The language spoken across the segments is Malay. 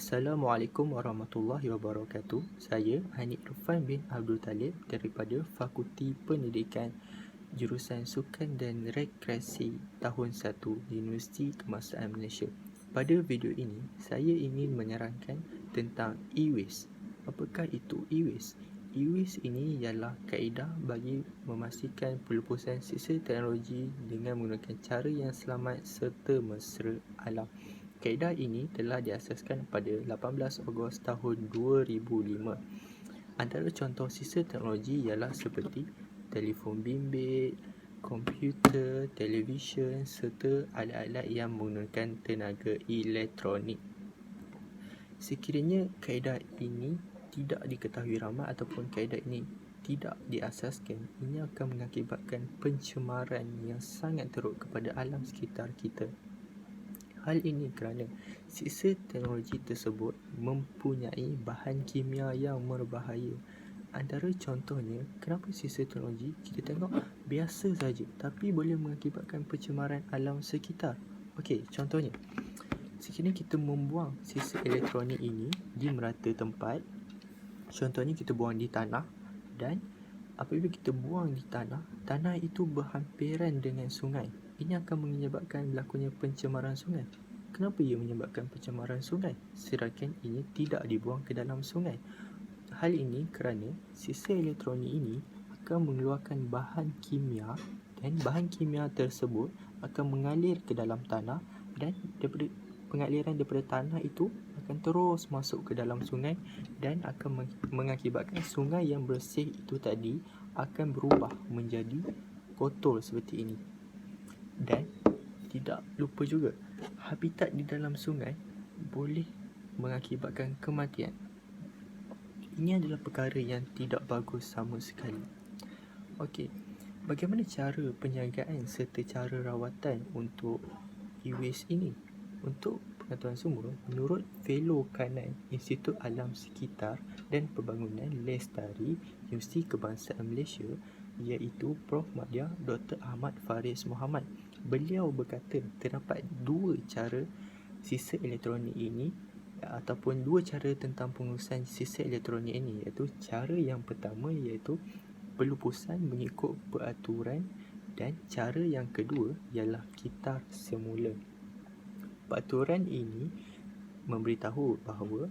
Assalamualaikum warahmatullahi wabarakatuh. Saya Hanif Irfan bin Abdul Talib daripada Fakulti Pendidikan Jurusan Sukan dan Rekreasi tahun 1 Universiti Kebangsaan Malaysia. Pada video ini, saya ingin menerangkan tentang e-waste. Apakah itu e-waste? E-waste ini ialah kaedah bagi memastikan pelupusan sisa teknologi dengan menggunakan cara yang selamat serta mesra alam. Kaedah ini telah diasaskan pada 18 Ogos tahun 2005. Antara contoh sisa teknologi ialah seperti telefon bimbit, komputer, televisyen serta alat-alat yang menggunakan tenaga elektronik. Sekiranya kaedah ini tidak diketahui ramai ataupun kaedah ini tidak diasaskan, ini akan mengakibatkan pencemaran yang sangat teruk kepada alam sekitar kita. Hal ini kerana sisa teknologi tersebut mempunyai bahan kimia yang berbahaya. Antara contohnya, kenapa sisa teknologi kita tengok biasa saja tapi boleh mengakibatkan pencemaran alam sekitar. Okey, contohnya, sekiranya kita membuang sisa elektronik ini di merata tempat, contohnya kita buang di tanah, dan apabila kita buang di tanah, tanah itu berhampiran dengan sungai. Ini akan menyebabkan berlakunya pencemaran sungai. Kenapa ia menyebabkan pencemaran sungai sedangkan ini tidak dibuang ke dalam sungai? Hal ini kerana sisa elektronik ini akan mengeluarkan bahan kimia, dan bahan kimia tersebut akan mengalir ke dalam tanah, dan daripada pengaliran daripada tanah itu akan terus masuk ke dalam sungai dan akan mengakibatkan sungai yang bersih itu tadi akan berubah menjadi kotor seperti ini. Dan tidak lupa juga, habitat di dalam sungai boleh mengakibatkan kematian. Ini adalah perkara yang tidak bagus sama sekali. Okey, bagaimana cara penjagaan serta cara rawatan untuk e-waste ini? Untuk pengetahuan semua, menurut Fellow Kanan Institut Alam Sekitar dan Pembangunan Lestari Universiti Kebangsaan Malaysia, iaitu Prof. Madya Dr. Ahmad Faris Muhammad. Beliau berkata terdapat dua cara sisa elektronik ini ataupun dua cara tentang pengurusan sisa elektronik ini, iaitu cara yang pertama iaitu pelupusan mengikut peraturan, dan cara yang kedua ialah kitar semula. Peraturan ini memberitahu bahawa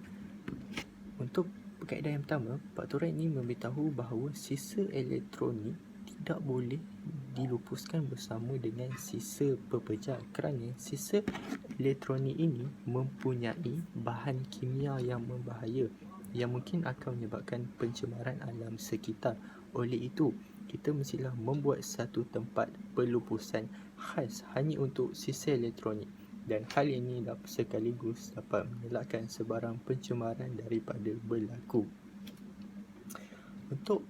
untuk kaedah yang pertama, peraturan ini memberitahu bahawa sisa elektronik tidak boleh dilupuskan bersama dengan sisa pepejal kerana sisa elektronik ini mempunyai bahan kimia yang berbahaya yang mungkin akan menyebabkan pencemaran alam sekitar. Oleh itu, kita mestilah membuat satu tempat pelupusan khas hanya untuk sisa elektronik, dan hal ini sekaligus dapat mengelakkan sebarang pencemaran daripada berlaku. Untuk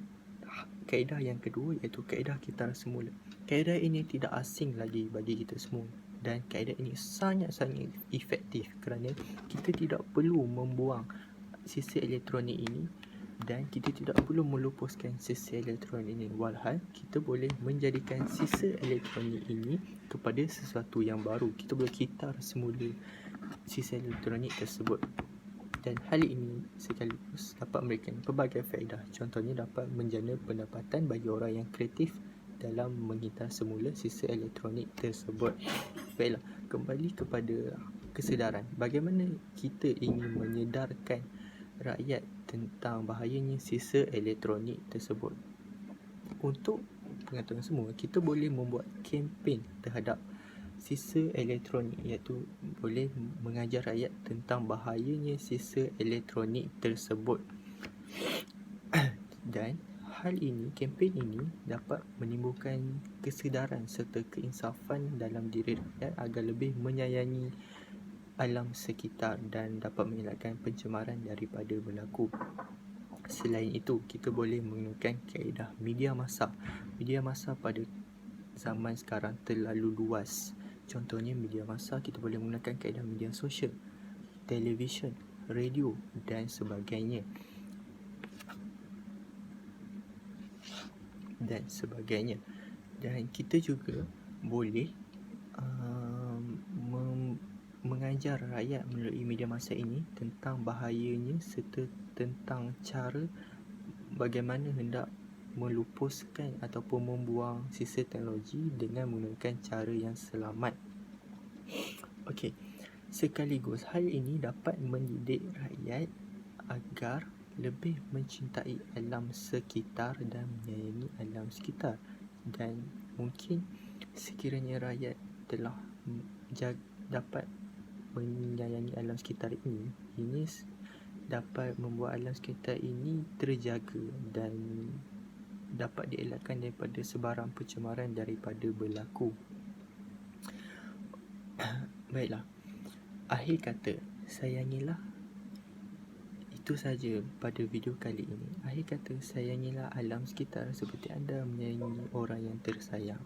kaedah yang kedua iaitu kaedah kitar semula. Kaedah ini tidak asing lagi bagi kita semua, dan kaedah ini sangat-sangat efektif kerana kita tidak perlu membuang sisa elektronik ini dan kita tidak perlu melupuskan sisa elektronik ini. Walhal kita boleh menjadikan sisa elektronik ini kepada sesuatu yang baru. Kita boleh kitar semula sisa elektronik tersebut, dan hal ini sekaligus dapat memberikan pelbagai faedah. Contohnya dapat menjana pendapatan bagi orang yang kreatif dalam mengitar semula sisa elektronik tersebut. Baiklah, kembali kepada kesedaran. Bagaimana kita ingin menyedarkan rakyat tentang bahayanya sisa elektronik tersebut? Untuk pengetahuan semua, kita boleh membuat kempen terhadap sisa elektronik, iaitu boleh mengajar rakyat tentang bahayanya sisa elektronik tersebut. Dan hal ini, kempen ini dapat menimbulkan kesedaran serta keinsafan dalam diri rakyat agar lebih menyayangi alam sekitar dan dapat mengelakkan pencemaran daripada berlaku. Selain itu, kita boleh menggunakan kaedah media massa. Media massa pada zaman sekarang terlalu luas. Contohnya media massa, kita boleh menggunakan kaedah media sosial, televisyen, radio dan sebagainya. Dan kita juga boleh mengajar rakyat melalui media masa ini tentang bahayanya serta tentang cara bagaimana hendak melupuskan ataupun membuang sisa teknologi dengan menggunakan cara yang selamat. Okey, sekaligus hal ini dapat mendidik rakyat agar lebih mencintai alam sekitar dan menyayangi alam sekitar. Dan mungkin sekiranya rakyat telah dapat menyayangi alam sekitar ini dapat membuat alam sekitar ini terjaga dan dapat dielakkan daripada sebarang pencemaran daripada berlaku. Baiklah, akhir kata, sayangilah. Itu saja pada video kali ini. Akhir kata, sayangilah alam sekitar seperti anda menyayangi orang yang tersayang.